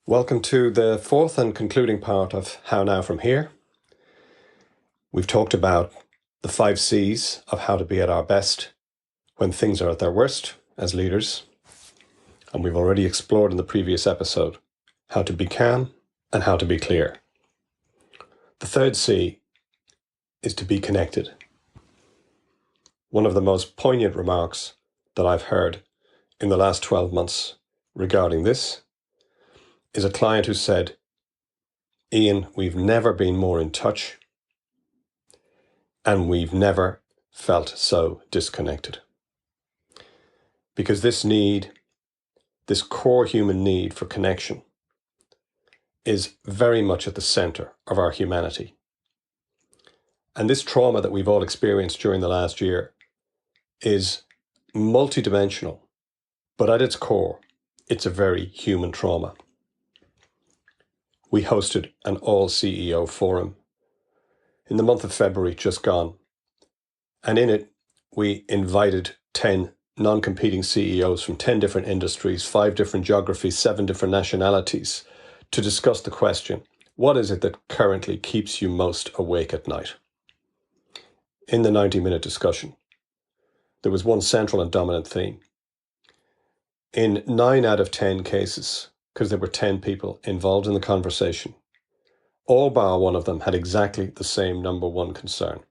Welcome to the fourth and concluding part of How Now From Here. We've talked about the 5 C's of how to be at our best when things are at their worst as leaders. And we've already explored in the previous episode how to be calm and how to be clear. The third C is to be connected. One of the most poignant remarks that I've heard in the last 12 months regarding this is a client who said, "Ian, we've never been more in touch and we've never felt so disconnected." Because this need, this core human need for connection, is very much at the center of our humanity. And this trauma that we've all experienced during the last year is multidimensional, but at its core, it's a very human trauma. We hosted an all-CEO forum in the month of February just gone. And in it, we invited 10 non-competing CEOs from 10 different industries, 5 different geographies, 7 different nationalities to discuss the question, what is it that currently keeps you most awake at night? In the 90-minute discussion, there was one central and dominant theme. In 9 out of 10 cases, because there were 10 people involved in the conversation, all bar one of them had exactly the same number one concern.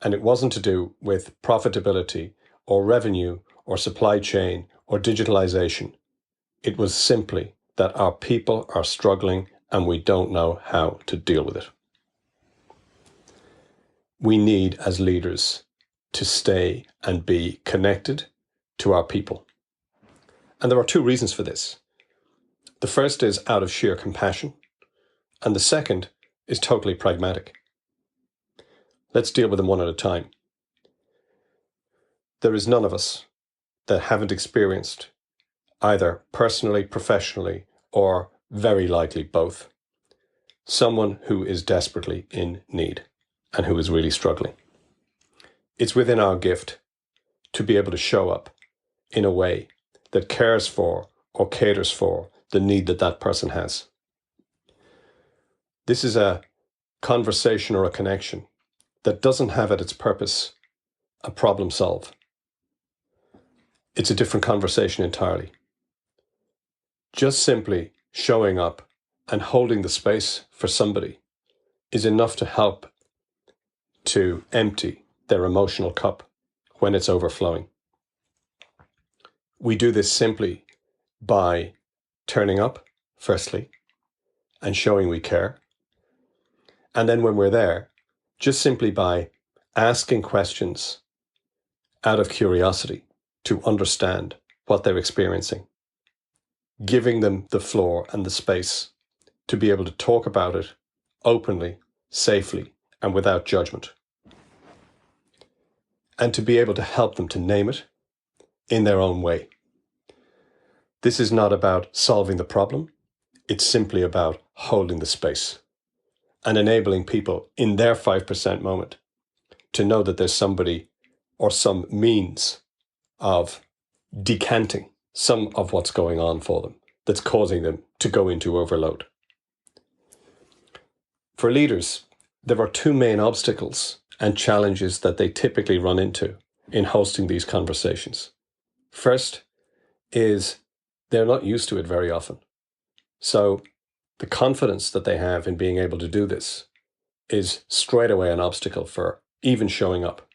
And it wasn't to do with profitability or revenue or supply chain or digitalization. It was simply that our people are struggling and we don't know how to deal with it. We need, as leaders, to stay and be connected to our people. And there are 2 reasons for this. The first is out of sheer compassion, and the second is totally pragmatic. Let's deal with them one at a time. There is none of us that haven't experienced, either personally, professionally, or very likely both, someone who is desperately in need and who is really struggling. It's within our gift to be able to show up in a way that cares for or caters for the need that that person has. This is a conversation or a connection that doesn't have at its purpose a problem solve. It's a different conversation entirely. Just simply showing up and holding the space for somebody is enough to help to empty their emotional cup when it's overflowing. We do this simply by turning up, firstly, and showing we care. And then when we're there, just simply by asking questions out of curiosity to understand what they're experiencing, giving them the floor and the space to be able to talk about it openly, safely, and without judgment. And to be able to help them to name it in their own way. This is not about solving the problem. It's simply about holding the space and enabling people in their 5% moment to know that there's somebody or some means of decanting some of what's going on for them that's causing them to go into overload. For leaders, there are 2 main obstacles and challenges that they typically run into in hosting these conversations. First is they're not used to it very often. So the confidence that they have in being able to do this is straight away an obstacle for even showing up.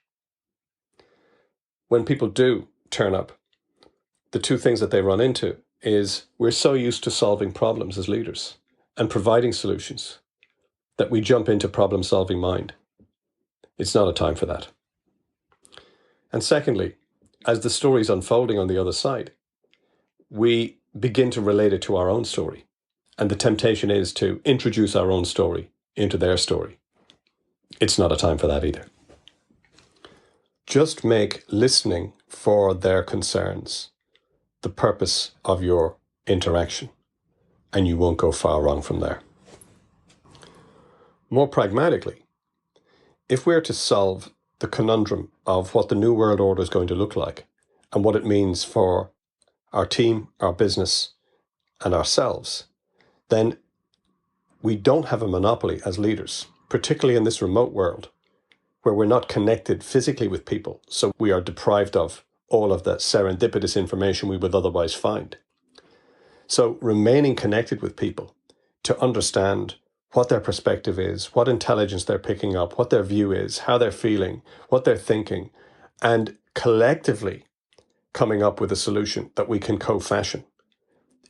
When people do turn up, the 2 things that they run into is we're so used to solving problems as leaders and providing solutions that we jump into problem-solving mind. It's not a time for that. And secondly, as the story's unfolding on the other side, we begin to relate it to our own story. And the temptation is to introduce our own story into their story. It's not a time for that either. Just make listening for their concerns the purpose of your interaction, and you won't go far wrong from there. More pragmatically, if we're to solve the conundrum of what the New World Order is going to look like and what it means for our team, our business, and ourselves, then we don't have a monopoly as leaders, particularly in this remote world where we're not connected physically with people. So we are deprived of all of that serendipitous information we would otherwise find. So remaining connected with people to understand what their perspective is, what intelligence they're picking up, what their view is, how they're feeling, what they're thinking, and collectively coming up with a solution that we can co-fashion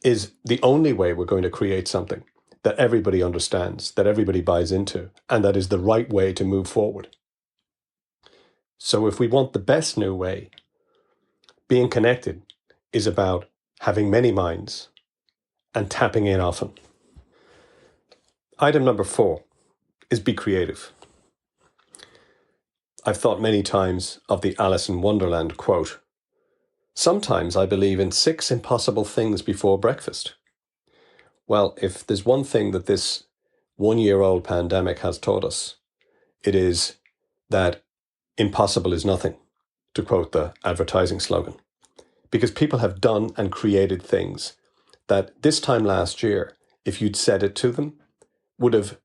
is the only way we're going to create something that everybody understands, that everybody buys into, and that is the right way to move forward. So if we want the best new way, being connected is about having many minds and tapping in often. Item number 4 is be creative. I've thought many times of the Alice in Wonderland quote, "Sometimes I believe in 6 impossible things before breakfast." Well, if there's one thing that this 1-year-old pandemic has taught us, it is that impossible is nothing, to quote the advertising slogan. Because people have done and created things that this time last year, if you'd said it to them, would have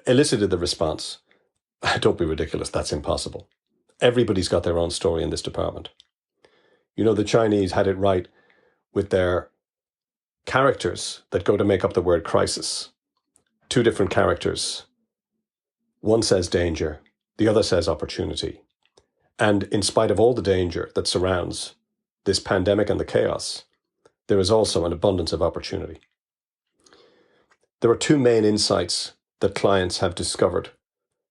elicited the response, "Don't be ridiculous, that's impossible." Everybody's got their own story in this department. You know, the Chinese had it right with their characters that go to make up the word crisis. 2 different characters. One says danger, the other says opportunity. And in spite of all the danger that surrounds this pandemic and the chaos, there is also an abundance of opportunity. There are 2 main insights that clients have discovered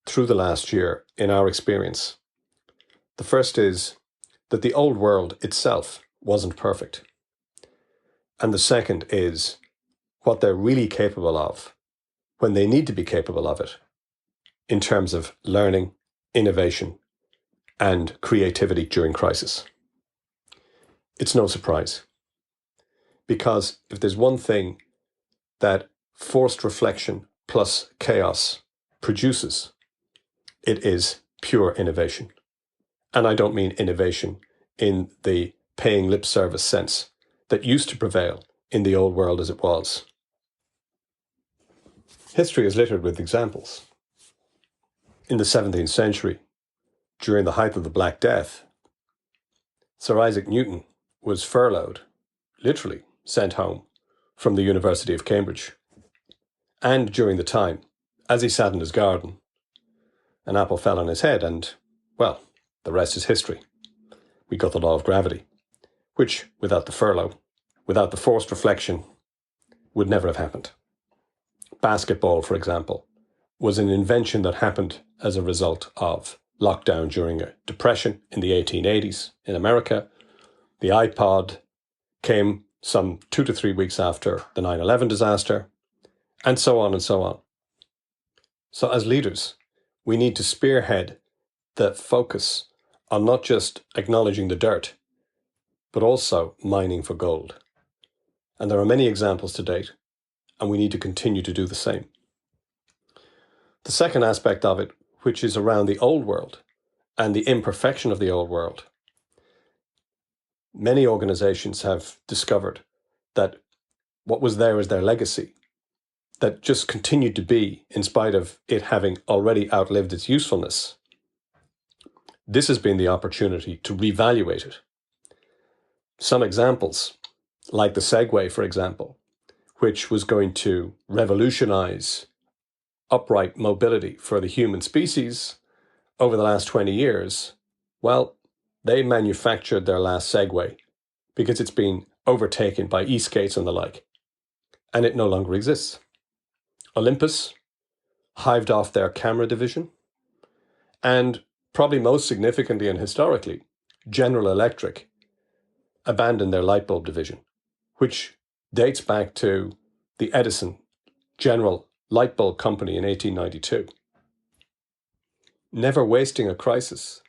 through the last year in our experience. The first is that the old world itself wasn't perfect. And the second is what they're really capable of when they need to be capable of it in terms of learning, innovation, and creativity during crisis. It's no surprise, because if there's one thing that forced reflection plus chaos produces, it is pure innovation. And I don't mean innovation in the paying lip service sense that used to prevail in the old world as it was. History is littered with examples. In the 17th century, during the height of the Black Death, Sir Isaac Newton was furloughed, literally sent home from the University of Cambridge. And during the time, as he sat in his garden, an apple fell on his head and, well, the rest is history. We got the law of gravity, which, without the furlough, without the forced reflection, would never have happened. Basketball, for example, was an invention that happened as a result of lockdown during a depression in the 1880s in America. The iPod came some 2 to 3 weeks after the 9/11 disaster, and so on and so on. So as leaders, we need to spearhead the focus on not just acknowledging the dirt, but also mining for gold. And there are many examples to date, and we need to continue to do the same. The second aspect of it, which is around the old world and the imperfection of the old world, many organizations have discovered that what was there is their legacy, that just continued to be in spite of it having already outlived its usefulness. This has been the opportunity to reevaluate it. Some examples, like the Segway, for example, which was going to revolutionize upright mobility for the human species over the last 20 years, well, they manufactured their last Segway because it's been overtaken by e-skates and the like, and it no longer exists. Olympus hived off their camera division, and probably most significantly and historically, General Electric abandoned their light bulb division, which dates back to the Edison General Light Bulb Company in 1892. Never wasting a crisis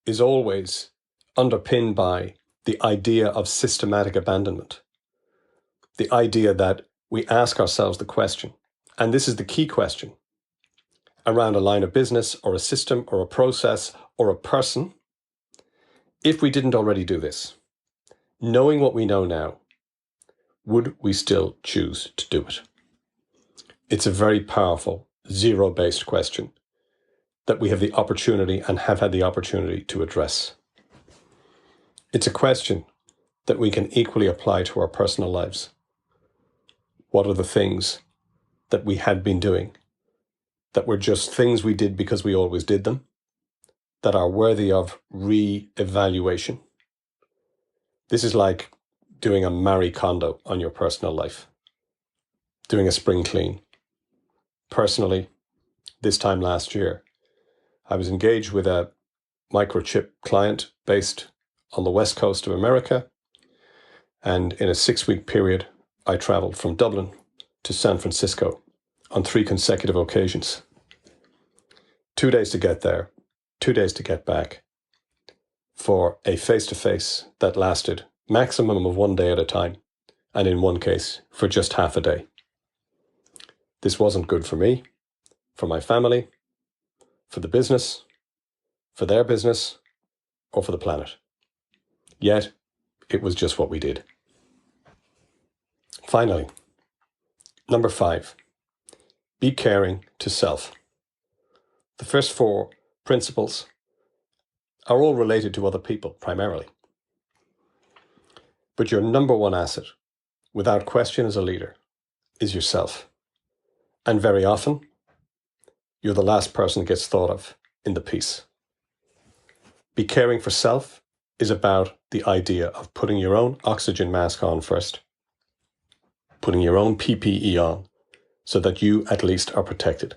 is always underpinned by the idea of systematic abandonment. The idea that we ask ourselves the question, and this is the key question, around a line of business or a system or a process or a person, if we didn't already do this, knowing what we know now, would we still choose to do it? It's a very powerful, zero-based question that we have the opportunity and have had the opportunity to address. It's a question that we can equally apply to our personal lives. What are the things that we had been doing that were just things we did because we always did them, that are worthy of re-evaluation? This is like doing a Marie Kondo on your personal life, doing a spring clean. Personally, this time last year, I was engaged with a microchip client based on the west coast of America, and in a 6-week period, I traveled from Dublin to San Francisco on 3 consecutive occasions. 2 days to get there, 2 days to get back, for a face-to-face that lasted maximum of 1 day at a time, and in one case, for just half a day. This wasn't good for me, for my family, for the business, for their business, or for the planet. Yet, it was just what we did. Finally, number 5, be caring to self. The first 4 principles are all related to other people, primarily. But your number 1 asset, without question as a leader, is yourself. And very often, you're the last person that gets thought of in the piece. Be caring for self is about the idea of putting your own oxygen mask on first, putting your own PPE on, so that you at least are protected.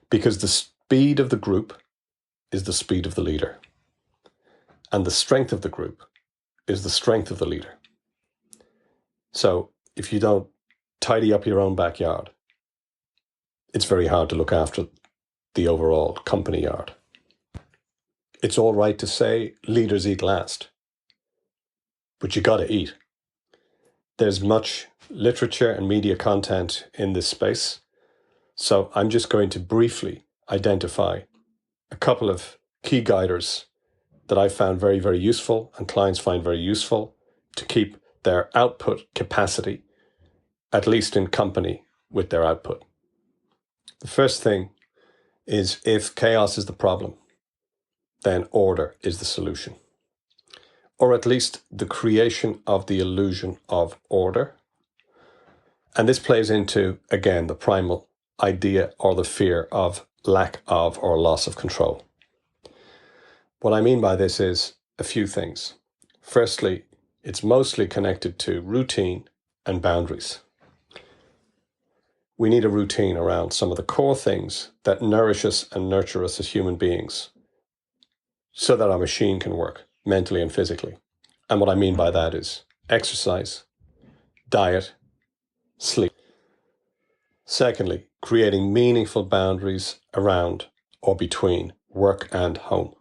Because the speed of the group is the speed of the leader. And the strength of the group is the strength of the leader. So if you don't tidy up your own backyard, it's very hard to look after the overall company yard. It's all right to say leaders eat last, but you got to eat. There's much literature and media content in this space, so I'm just going to briefly identify a couple of key guiders that I found very, very useful and clients find very useful to keep their output capacity, at least in company, with their output. The first thing is, if chaos is the problem, then order is the solution. Or at least the creation of the illusion of order. And this plays into, again, the primal idea or the fear of lack of or loss of control. What I mean by this is a few things. Firstly, it's mostly connected to routine and boundaries. We need a routine around some of the core things that nourish us and nurture us as human beings, so that our machine can work mentally and physically. And what I mean by that is exercise, diet, sleep. Secondly, creating meaningful boundaries around or between work and home.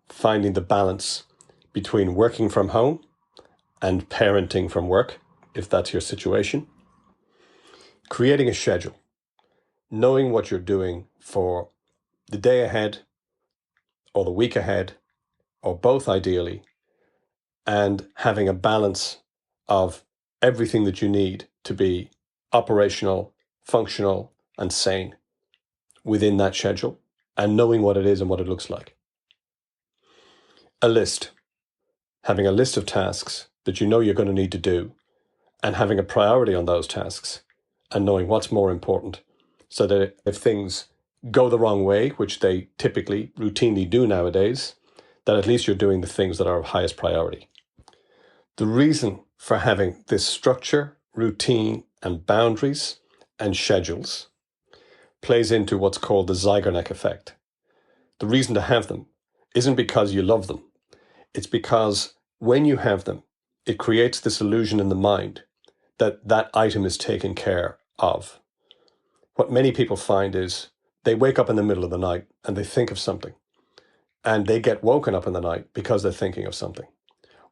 Finding the balance between working from home and parenting from work, if that's your situation. Creating a schedule, knowing what you're doing for the day ahead or the week ahead, or both ideally, and having a balance of everything that you need to be operational, functional, and sane within that schedule, and knowing what it is and what it looks like. A list, having a list of tasks that you know you're going to need to do, and having a priority on those tasks, and knowing what's more important, so that if things go the wrong way, which they typically routinely do nowadays, that at least you're doing the things that are of highest priority. The reason for having this structure, routine, and boundaries and schedules plays into what's called the Zeigarnik effect. The reason to have them isn't because you love them. It's because when you have them, it creates this illusion in the mind that that item is taken care of. What many people find is they wake up in the middle of the night and they think of something, and they get woken up in the night because they're thinking of something.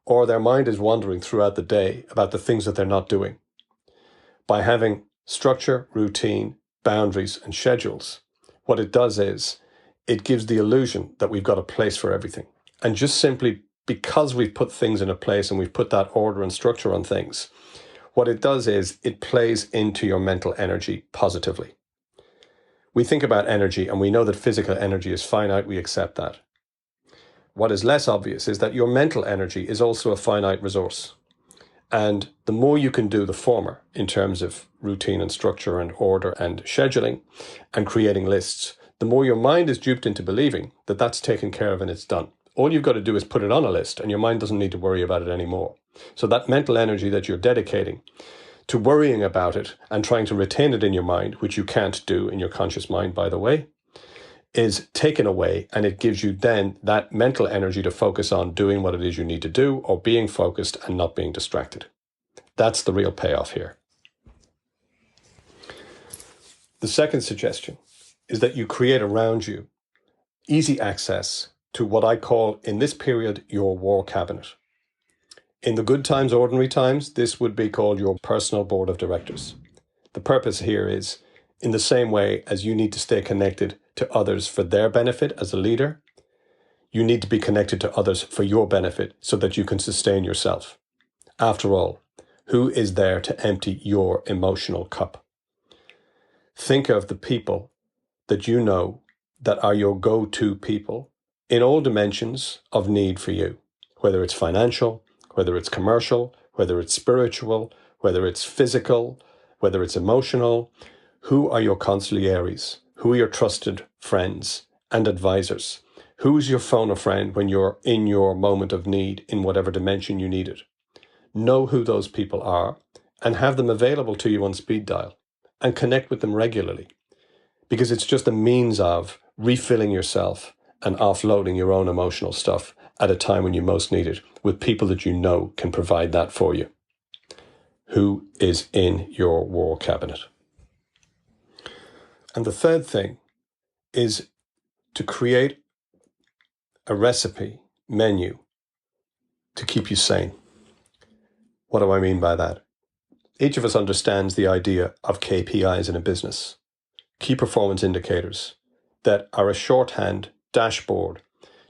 Or their mind is wandering throughout the day about the things that they're not doing. By having structure, routine, boundaries, and schedules, what it does is it gives the illusion that we've got a place for everything. And just simply because we've put things in a place and we've put that order and structure on things, what it does is it plays into your mental energy positively. We think about energy and we know that physical energy is finite. We accept that. What is less obvious is that your mental energy is also a finite resource. And the more you can do the former in terms of routine and structure and order and scheduling and creating lists, the more your mind is duped into believing that that's taken care of and it's done. All you've got to do is put it on a list and your mind doesn't need to worry about it anymore. So that mental energy that you're dedicating to worrying about it and trying to retain it in your mind, which you can't do in your conscious mind, by the way, is taken away, and it gives you then that mental energy to focus on doing what it is you need to do or being focused and not being distracted. That's the real payoff here. The second suggestion is that you create around you easy access to what I call in this period your war cabinet. In the good times, ordinary times, this would be called your personal board of directors. The purpose here is, in the same way as you need to stay connected to others for their benefit as a leader, you need to be connected to others for your benefit so that you can sustain yourself. After all, who is there to empty your emotional cup? Think of the people that you know that are your go-to people in all dimensions of need for you, whether it's financial, whether it's commercial, whether it's spiritual, whether it's physical, whether it's emotional. Who are your consiglieres? Who are your trusted friends and advisors? Who's your phone a friend when you're in your moment of need in whatever dimension you need it? Know who those people are and have them available to you on speed dial and connect with them regularly, because it's just a means of refilling yourself and offloading your own emotional stuff at a time when you most need it with people that you know can provide that for you. Who is in your war cabinet? And the third thing is to create a recipe menu to keep you sane. What do I mean by that? Each of us understands the idea of KPIs in a business, key performance indicators, that are a shorthand dashboard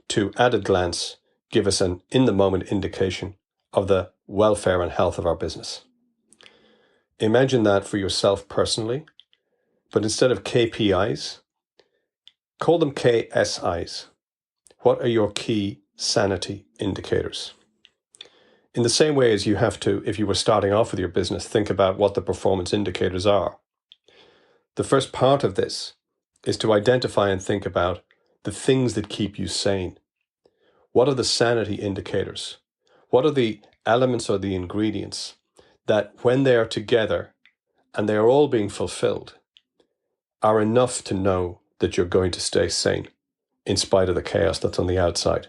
to, at a glance, give us an in-the-moment indication of the welfare and health of our business. Imagine that for yourself personally, but instead of KPIs, call them KSIs. What are your key sanity indicators? In the same way as you have to, if you were starting off with your business, think about what the performance indicators are. The first part of this is to identify and think about the things that keep you sane. What are the sanity indicators? What are the elements or the ingredients that, when they are together and they are all being fulfilled, are enough to know that you're going to stay sane in spite of the chaos that's on the outside?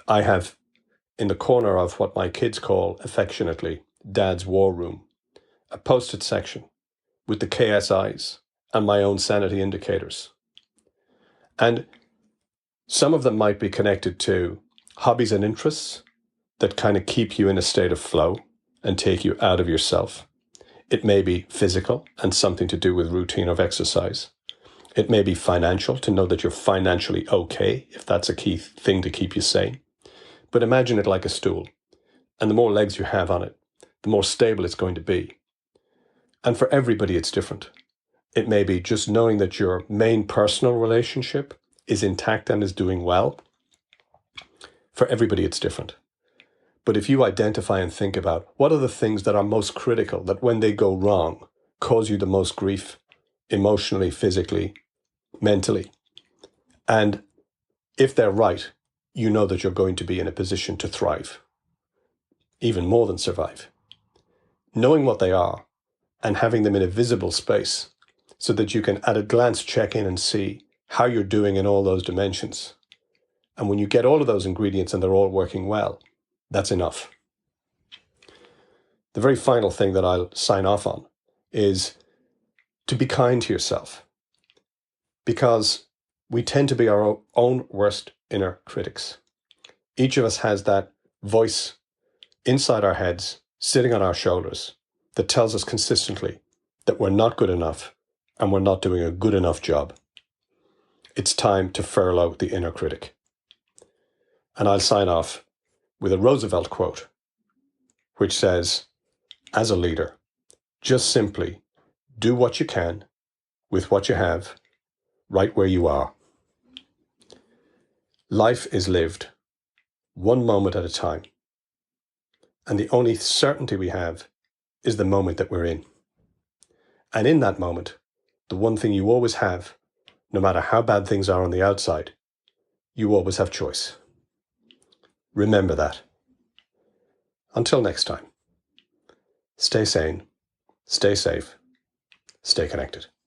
I have, in the corner of what my kids call affectionately Dad's War Room, a post-it section with the KSIs and my own sanity indicators. And some of them might be connected to hobbies and interests that kind of keep you in a state of flow and take you out of yourself. It may be physical and something to do with routine of exercise. It may be financial, to know that you're financially okay, if that's a key thing to keep you sane. But imagine it like a stool, and the more legs you have on it, the more stable it's going to be. And for everybody, it's different. It may be just knowing that your main personal relationship is intact and is doing well. For everybody, it's different. But if you identify and think about what are the things that are most critical, that when they go wrong, cause you the most grief, emotionally, physically, mentally, and if they're right, you know that you're going to be in a position to thrive, even more than survive. Knowing what they are and having them in a visible space so that you can at a glance check in and see how you're doing in all those dimensions. And when you get all of those ingredients and they're all working well, that's enough. The very final thing that I'll sign off on is to be kind to yourself, because we tend to be our own worst inner critics. Each of us has that voice inside our heads, sitting on our shoulders, that tells us consistently that we're not good enough and we're not doing a good enough job. It's time to furlough the inner critic. And I'll sign off with a Roosevelt quote, which says, as a leader. Just simply do what you can with what you have, right where you are. Life is lived one moment at a time. And the only certainty we have is the moment that we're in. And in that moment, the one thing you always have, no matter how bad things are on the outside, you always have choice. Remember that. Until next time, stay sane, stay safe, stay connected.